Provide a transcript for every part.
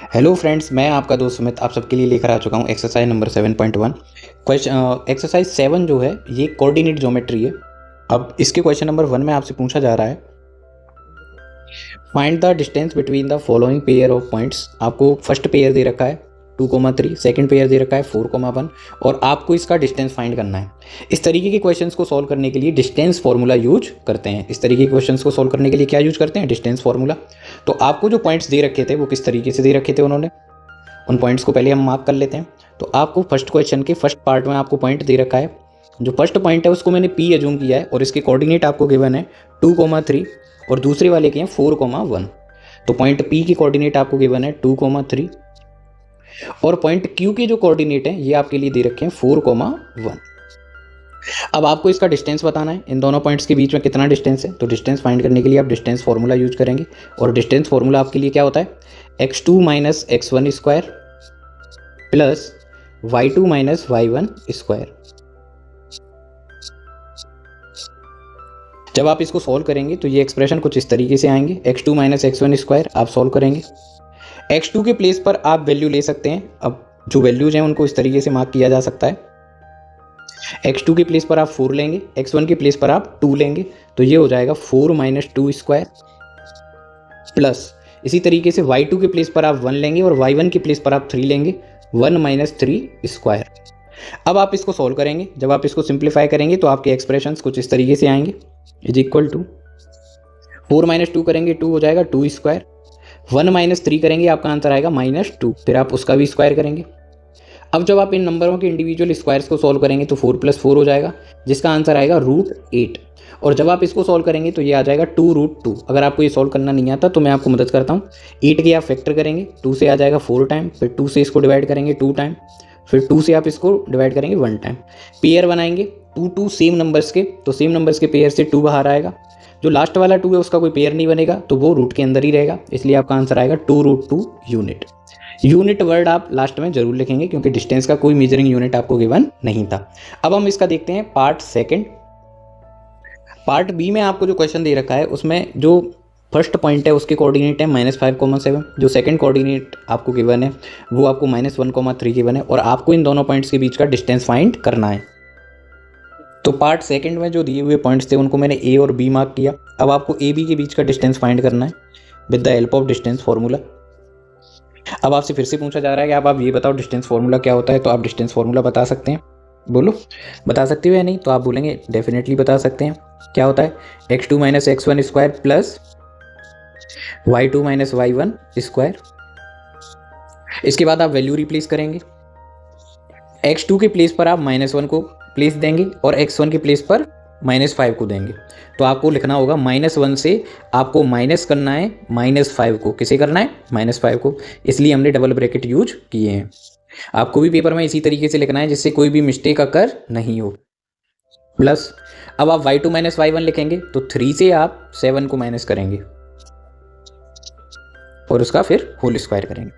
Hello friends, मैं आपका दोस्त सुमित आप सबके लिए लेकर आ चुका हूँ एक्सरसाइज नंबर 7.1। क्वेश्चन एक्सरसाइज 7 जो है ये कोऑर्डिनेट ज्योमेट्री है। अब इसके क्वेश्चन नंबर 1 में आपसे पूछा जा रहा है, find the distance between the following pair of points. आपको फर्स्ट पेयर दे रखा है 2,3, सेकंड पेयर दे रखा है 4,1 और आपको इसका डिस्टेंस फाइंड करना है। इस तरीके के क्वेश्चंस को सॉल्व करने के लिए डिस्टेंस फॉर्मूला यूज करते हैं। इस तरीके के क्वेश्चंस को सॉल्व करने के लिए क्या यूज करते हैं? Distance formula. तो आपको जो पॉइंट्स दे रखे थे वो किस तरीके से दे रखे थे उन्होंने, उन पॉइंट्स को पहले हम मार्क कर लेते हैं। तो आपको फर्स्ट क्वेश्चन के फर्स्ट पार्ट में आपको पॉइंट दे रखा है। जो फर्स्ट पॉइंट है उसको मैंने P एज्यूम किया है और इसके कोऑर्डिनेट आपको गिवन है 2,3 और दूसरे वाले के हैं 4,1। तो पॉइंट P की कोऑर्डिनेट आपको गिवन है 2,3 और पॉइंट Q के जो कोऑर्डिनेट हैं ये आपके लिए दे रखे हैं 4,1। अब आपको इसका डिस्टेंस बताना है, इन दोनों पॉइंट्स के बीच में कितना डिस्टेंस है। तो डिस्टेंस फाइंड करने के लिए आप डिस्टेंस फॉर्मूला यूज करेंगे और डिस्टेंस फॉर्मूला आपके लिए क्या होता है? x2 minus x1 square plus y2 minus y1 square. जब आप इसको सॉल्व करेंगे तो ये एक्सप्रेशन कुछ इस तरीके से आएंगे। x2 माइनस x1 स्क्वायर आप सॉल्व करेंगे, x2 के प्लेस पर आप वैल्यू ले सकते हैं। अब जो वैल्यूज हैं उनको इस तरीके से मार्क किया जा सकता है। x2 के प्लेस पर आप 4 लेंगे, x1 के प्लेस पर आप 2 लेंगे, तो ये हो जाएगा 4 माइनस 2 स्क्वायर प्लस इसी तरीके से y2 के प्लेस पर आप 1 लेंगे और y1 के प्लेस पर आप 3 लेंगे, 1 माइनस 3 स्क्वायर। अब आप इसको सॉल्व करेंगे, जब आप इसको सिंप्लीफाई करेंगे तो आपके एक्सप्रेशंस कुछ इस तरीके से आएंगे। इज इक्वल टू 4 माइनस 2 करेंगे 2 हो जाएगा 2 स्क्वायर, 1 माइनस 3 करेंगे आपका आंसर आएगा -2, फिर आप उसका भी स्क्वायर करेंगे। अब जब आप इन नंबरों के इंडिविजुअल स्क्वायर्स को सॉल्व करेंगे तो 4 + 4 हो जाएगा जिसका आंसर आएगा √8 और जब आप इसको सॉल्व करेंगे तो ये आ जाएगा 2√2। अगर आपको ये सॉल्व करना नहीं आता तो मैं आपको मदद करता हूँ। 8 के आप फैक्टर करेंगे, 2 से आ जाएगा 4 टाइम, फिर 2 से इसको डिवाइड करेंगे 2 टाइम, फिर 2 से आप इसको डिवाइड करेंगे 1 टाइम। पेयर बनाएंगे 2 सेम नंबर्स के, तो सेम नंबर्स के पेयर से 2 बाहर आएगा। जो लास्ट वाला 2 है उसका कोई पेयर नहीं बनेगा तो वो रूट के अंदर ही रहेगा, इसलिए आपका आंसर आएगा 2√2 यूनिट। यूनिट वर्ड आप लास्ट में जरूर लिखेंगे क्योंकि डिस्टेंस का कोई मेजरिंग यूनिट आपको गिवन नहीं था। अब हम इसका देखते हैं पार्ट सेकंड। पार्ट बी में आपको जो क्वेश्चन दे रखा है उसमें जो फर्स्ट पॉइंट है उसके कोऑर्डिनेट है -5,7। जो सेकंड कोऑर्डिनेट आपको गिवन है वो आपको -1,3 गिवन है और आपको इन दोनों पॉइंट्स के बीच का डिस्टेंस फाइंड करना है। तो पार्ट सेकंड में जो दिए हुए पॉइंट्स थे उनको मैंने ए और बी मार्क किया। अब आपको ए बी के बीच का डिस्टेंस फाइंड करना है with the help of distance formula. अब आपसे फिर से पूछा जा रहा है कि आप ये बताओ डिस्टेंस फॉर्मूला क्या होता है। तो आप डिस्टेंस फॉर्मूला बता सकते हैं, बोलो बता सकते हो या नहीं? तो आप बोलेंगे डेफिनेटली बता सकते हैं। क्या होता है? x2 minus x1 square plus y2 minus y1 square. इसके बाद आप वैल्यू रिप्लेस करेंगे, x2 के प्लेस पर आप -1 को प्लेस देंगे और x1 के प्लेस पर -5 को देंगे। तो आपको लिखना होगा -1 से आपको माइनस करना है -5 को। किसे करना है? -5 को, इसलिए हमने डबल ब्रैकेट यूज किए हैं। आपको भी पेपर में इसी तरीके से लिखना है जिससे कोई भी मिस्टेक अकर नहीं हो। प्लस अब आप y2 माइनस y1 लिखेंगे तो 3 से आप 7 को माइनस करेंगे और उसका फिर होल स्क्वायर करेंगे।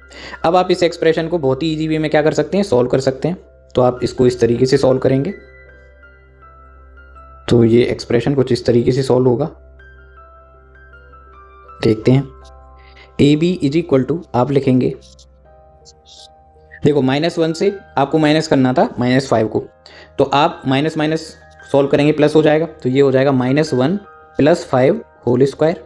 अब आप इस एक्सप्रेशन को बहुत ही ईजी वे में क्या कर सकते हैं? सॉल्व कर सकते हैं। तो आप इसको इस तरीके से सॉल्व करेंगे तो ये एक्सप्रेशन कुछ इस तरीके से सॉल्व होगा। देखते हैं। A B is equal to आप लिखेंगे, देखो -1 से आपको माइनस करना था -5 को, तो आप माइनस माइनस सॉल्व करेंगे प्लस हो जाएगा, तो ये हो जाएगा -1 + 5 होल स्क्वायर।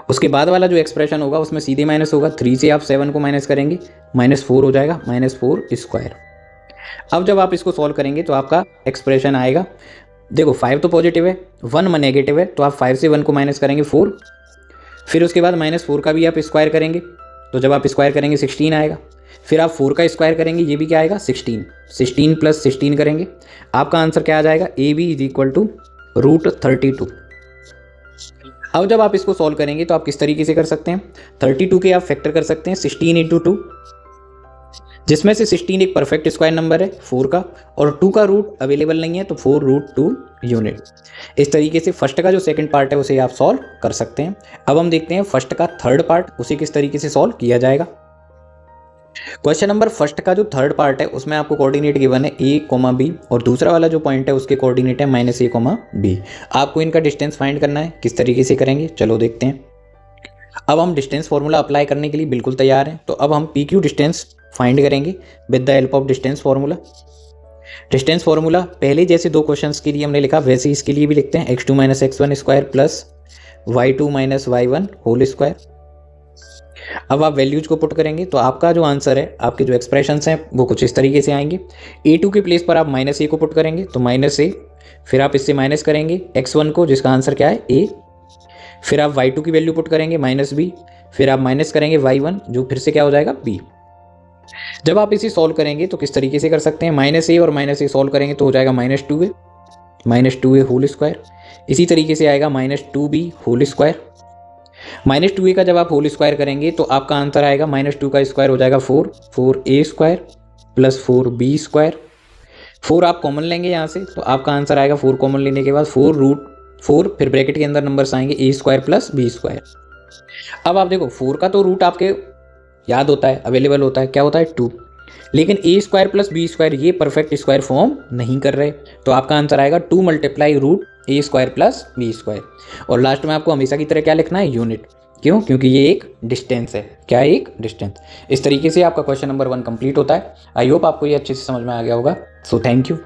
उसके बाद वाला जो एक्सप्रेशन होगा उसमें सीधे माइनस होगा, 3 से आप 7 को माइनस करेंगे -4 हो जाएगा, -4 स्क्वायर। अब जब आप इसको सॉल्व करेंगे तो आपका एक्सप्रेशन आएगा, देखो 5 तो पॉजिटिव है, 1 नेगेटिव है, तो आप 5 से 1 को माइनस करेंगे 4, फिर उसके बाद -4 का भी आप स्क्वायर करेंगे, तो जब आप स्क्वायर करेंगे 16 आएगा, फिर आप 4 का स्क्वायर करेंगे, ये भी क्या आएगा? 16 + 16 करेंगे, आपका आंसर क्या आ जाएगा? A B is equal to √32। अब जब आप इसको सॉल्व करेंगे तो आप किस तरीके से कर सकते हैं? 32 के आप फैक्टर कर सकते हैं 16 × 2, जिसमें से 16 एक परफेक्ट स्क्वायर नंबर है 4 का और 2 का रूट अवेलेबल नहीं है तो 4√2 यूनिट। इस तरीके से फर्स्ट का जो सेकंड पार्ट है उसे आप सॉल्व कर सकते हैं। अब हम देखते हैं फर्स्ट का थर्ड पार्ट, उसे किस तरीके से सॉल्व किया जाएगा। क्वेश्चन नंबर फर्स्ट का जो थर्ड पार्ट है उसमें आपको कोऑर्डिनेट गिवन है a, b और दूसरा वाला जो पॉइंट है उसके कोऑर्डिनेट है -a, b। आपको इनका डिस्टेंस फाइंड करना है। किस तरीके से करेंगे चलो देखते हैं। अब हम डिस्टेंस फार्मूला अप्लाई करने के लिए बिल्कुल तैयार हैं। तो अब हम पी क्यू डिस्टेंस फाइंड करेंगे with the help of distance formula. Distance formula पहले जैसे दो क्वेश्चंस के लिए हमने लिखा वैसे इसके लिए भी लिखते हैं, x2 minus x one square plus y2 minus y1 whole square. अब आप वैल्यूज को पुट करेंगे तो आपका जो आंसर है, आपके जो एक्सप्रेशंस हैं वो कुछ इस तरीके से आएंगे। a2 के प्लेस पर आप माइनस ए को पुट करेंगे तो माइनस ए, फिर आप इससे माइनस करेंगे x1 को जिसका आंसर क्या है a, फिर आप y2 की वैल्यू पुट करेंगे माइनस बी, फिर आप माइनस करेंगे y1 जो फिर से क्या हो जाएगा b। जब आप इसे सॉल्व करेंगे तो किस तरीके से कर सकते हैं, माइनस ए और माइनस ए सॉल्व करेंगे तो हो जाएगा माइनस टू ए होल स्क्वायर। इसी तरीके से आएगा -2b होल स्क्वायर। -2a का जब आप होल स्क्वायर करेंगे तो आपका आंसर आएगा -2 का स्क्वायर हो जाएगा 4a square plus 4b square. 4 आप कॉमन लेंगे यहाँ से तो आपका आंसर आएगा 4 कॉमन लेने के बाद 4√4, फिर ब्रैकेट के अंदर नंबर्स आएंगे a square plus b square. अब आप देखो 4 का तो रूट आपके याद होता है, अवेलेबल होता है, क्या होता है 2, लेकिन a square plus b square ये परफेक्ट स्क्वायर फॉर्म नहीं कर रहे, तो आपका आंसर आएगा 2 multiply root a square plus b square. और लास्ट में आपको हमेशा की तरह क्या लिखना है, यूनिट। क्यों? क्योंकि ये एक डिस्टेंस है। क्या है? एक डिस्टेंस। इस तरीके से आपका क्वेश्चन नंबर 1 कंप्लीट होता है। आई होप आपको ये अच्छे से समझ में आ गया होगा। So thank you.